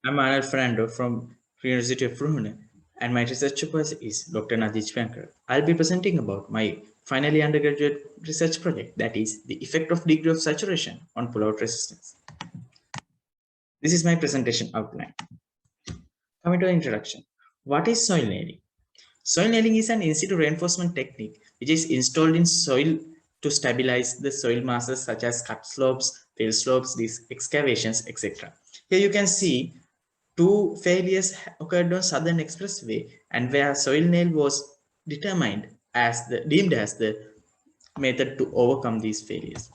I'm Fernando from University of Ruhuna, and my research purpose is Dr. Priyankara. I'll be presenting about my finally undergraduate research project, that is the effect of degree of saturation on pullout resistance. This is my presentation outline. Coming to the introduction. What is soil nailing? Soil nailing is an in situ reinforcement technique which is installed in soil to stabilize the soil masses such as cut slopes, fill slopes, these excavations, etc. Here you can see two failures occurred on Southern Expressway and where soil nail was deemed as the method to overcome these failures.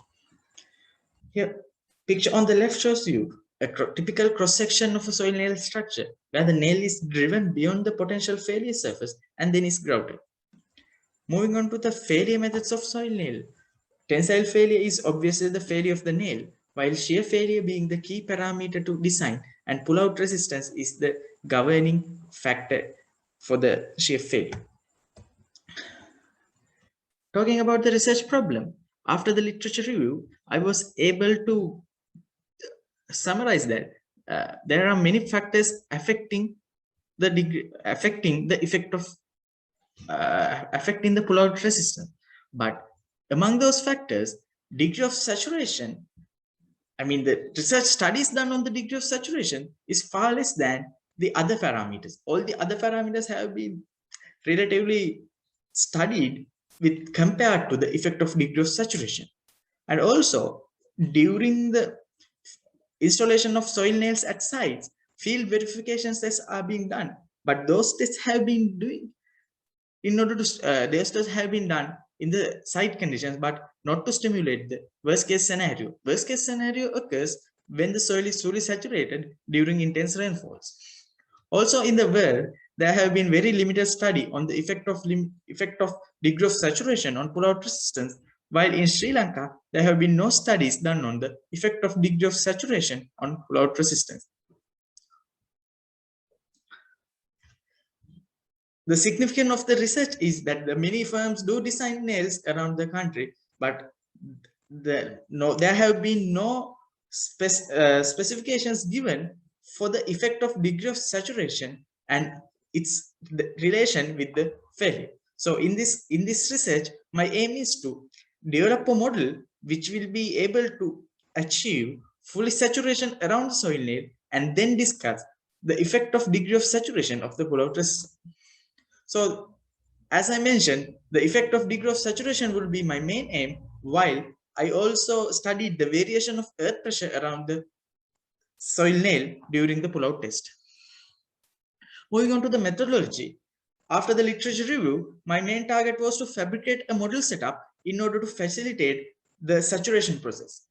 Here, picture on the left shows you a typical cross-section of a soil nail structure where the nail is driven beyond the potential failure surface and then is grouted. Moving on to the failure methods of soil nail. Tensile failure is obviously the failure of the nail, while shear failure being the key parameter to design and pull-out resistance is the governing factor for the shear failure. Talking about the research problem, after the literature review, I was able to summarize that there are many factors affecting the effect of affecting the pull-out resistance. But among those factors, degree of saturation, I mean, the research studies done on the degree of saturation is far less than the other parameters. All the other parameters have been relatively studied with compared to the effect of degree of saturation. And also, during the installation of soil nails at sites, field verification tests are being done. But those tests have been doing in order to those tests have been done in the site conditions, but not to stimulate the worst case scenario. Worst case scenario occurs when the soil is truly saturated during intense rainfalls. Also, in the world, there have been very limited study on the effect of degree of saturation on pull-out resistance, while in Sri Lanka, there have been no studies done on the effect of degree of saturation on pull-out resistance. The significance of the research is that the many firms do design nails around the country, but there have been no specifications given for the effect of degree of saturation and its relation with the failure. So in this research, my aim is to develop a model which will be able to achieve full saturation around the soil nail and then discuss the effect of degree of saturation of the pull-out resistance. So as I mentioned, the effect of degree of saturation will be my main aim, while I also studied the variation of earth pressure around the soil nail during the pull-out test. Moving on to the methodology. After the literature review, my main target was to fabricate a model setup in order to facilitate the saturation process.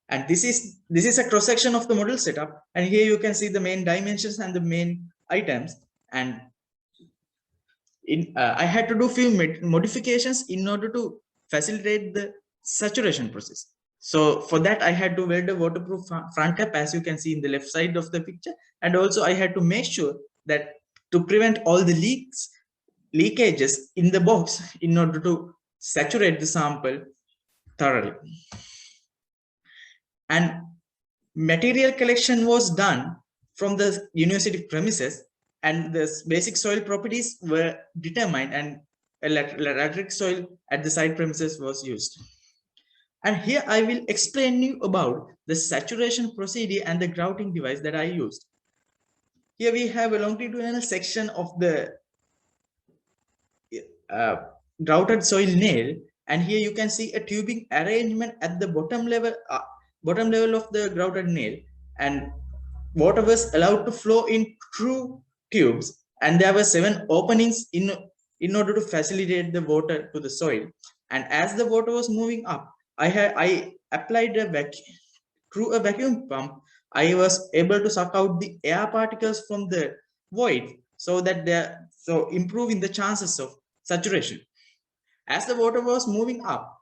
And this is a cross-section of the model setup. And here you can see the main dimensions and the main items. And I had to do few modifications in order to facilitate the saturation process. So for that, I had to weld a waterproof front cap, as you can see in the left side of the picture. And also I had to make sure that to prevent all the leakages in the box in order to saturate the sample thoroughly. And material collection was done from the university premises, and the basic soil properties were determined, and a lateric soil at the site premises was used. And here I will explain you about the saturation procedure and the grouting device that I used. Here we have a longitudinal section of the grouted soil nail, and here you can see a tubing arrangement at the bottom level of the grouted nail, and water was allowed to flow in through tubes, and there were 7 openings in order to facilitate the water to the soil. And as the water was moving up, I applied a vacuum through a vacuum pump. I was able to suck out the air particles from the void, so that improving the chances of saturation. As the water was moving up,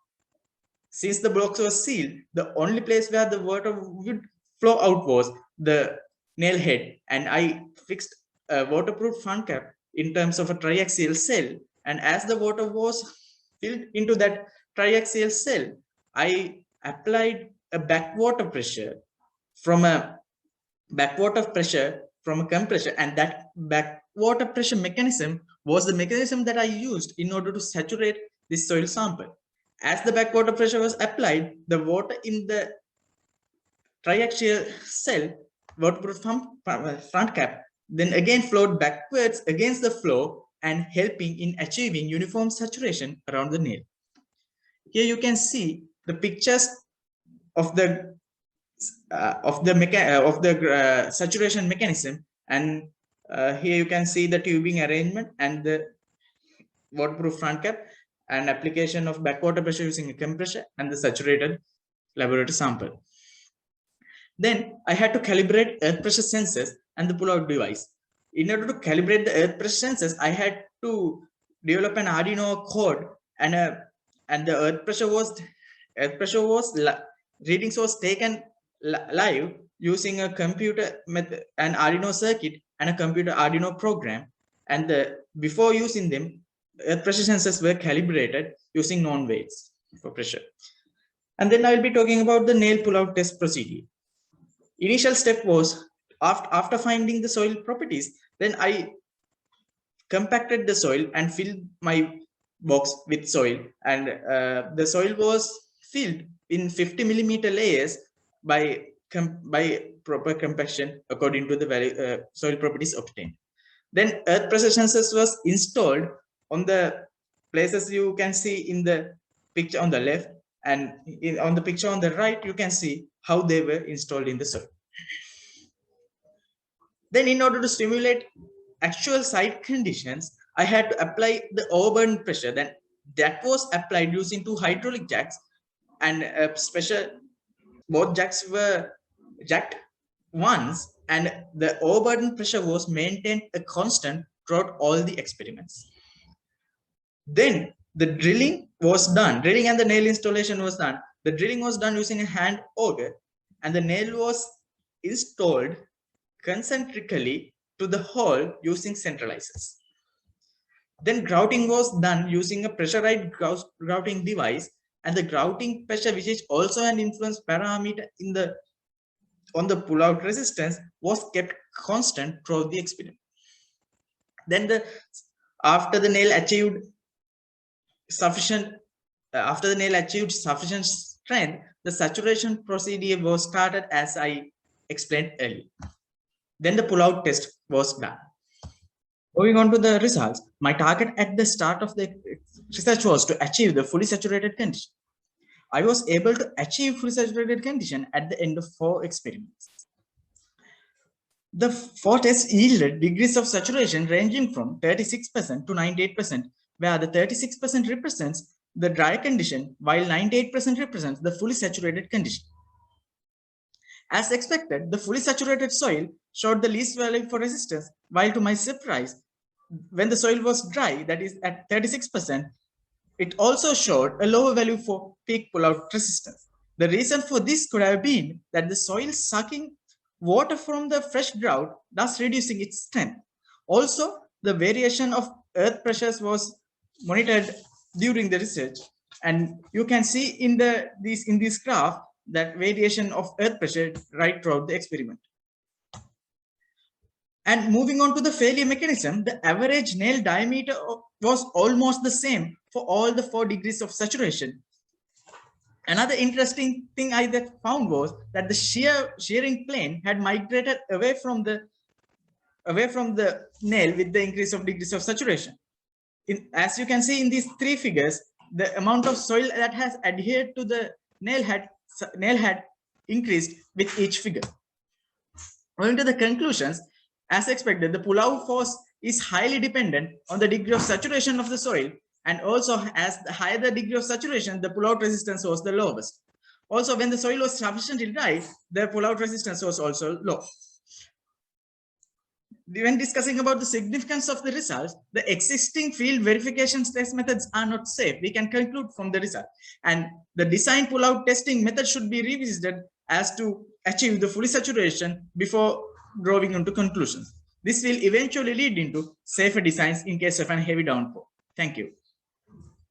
since the blocks were sealed, the only place where the water would flow out was the nail head, and I fixed a waterproof front cap in terms of a triaxial cell. And as the water was filled into that triaxial cell, I applied a backwater pressure from from a compressor, and that backwater pressure mechanism was the mechanism that I used in order to saturate this soil sample. As the backwater pressure was applied, the water in the triaxial cell waterproof front cap then again flowed backwards against the flow and helping in achieving uniform saturation around the nail. Here you can see the pictures of the saturation mechanism, and here you can see the tubing arrangement and the waterproof front cap and application of backwater pressure using a compressor and the saturated laboratory sample. Then I had to calibrate earth pressure sensors and the pullout device. In order to calibrate the earth pressure sensors, I had to develop an Arduino code, and the earth pressure was readings was taken live using a computer method, an Arduino circuit, and a computer Arduino program. And before using them, earth pressure sensors were calibrated using known weights for pressure. And then I will be talking about the nail pullout test procedure. Initial step was, after finding the soil properties, then I compacted the soil and filled my box with soil, and the soil was filled in 50 millimeter layers by proper compaction according to the value, soil properties obtained. Then earth pressure sensors was installed on the places you can see in the picture on the left, and on the picture on the right you can see how they were installed in the soil. Then in order to simulate actual site conditions, I had to apply the overburden pressure. Then that was applied using 2 hydraulic jacks, and both jacks were jacked once, and the overburden pressure was maintained a constant throughout all the experiments. Then the drilling was done. Drilling and the nail installation was done. The drilling was done using a hand auger, and the nail was installed concentrically to the hole using centralizers. Then grouting was done using a pressurized grouting device, and the grouting pressure, which is also an influence parameter on the pullout resistance, was kept constant throughout the experiment. Then after the nail achieved sufficient strength, the saturation procedure was started as I explained earlier. Then the pullout test was done. Moving on to the results, my target at the start of the research was to achieve the fully saturated condition. I was able to achieve fully saturated condition at the end of 4 experiments. The 4 tests yielded degrees of saturation ranging from 36% to 98%, where the 36% represents the dry condition, while 98% represents the fully saturated condition. As expected, the fully saturated soil showed the least value for resistance, while to my surprise, when the soil was dry, that is at 36%, it also showed a lower value for peak pullout resistance. The reason for this could have been that the soil sucking water from the fresh grout, thus reducing its strength. Also, the variation of earth pressures was monitored during the research, and you can see in this graph that variation of earth pressure right throughout the experiment. And moving on to the failure mechanism, the average nail diameter was almost the same for all the 4 degrees of saturation. Another interesting thing I found was that the shearing plane had migrated away from the nail with the increase of degrees of saturation. As you can see in these 3 figures, the amount of soil that has adhered to the nail had increased with each figure. Going to the conclusions, as expected, the pullout force is highly dependent on the degree of saturation of the soil, and also as the higher the degree of saturation, the pullout resistance was the lowest. Also, when the soil was sufficiently dry, the pullout resistance was also low. When discussing about the significance of the results, the existing field verification test methods are not safe. We can conclude from the result, and the design pullout testing method should be revisited as to achieve the fully saturation before drawing into conclusions. This will eventually lead into safer designs in case of a heavy downpour. Thank you.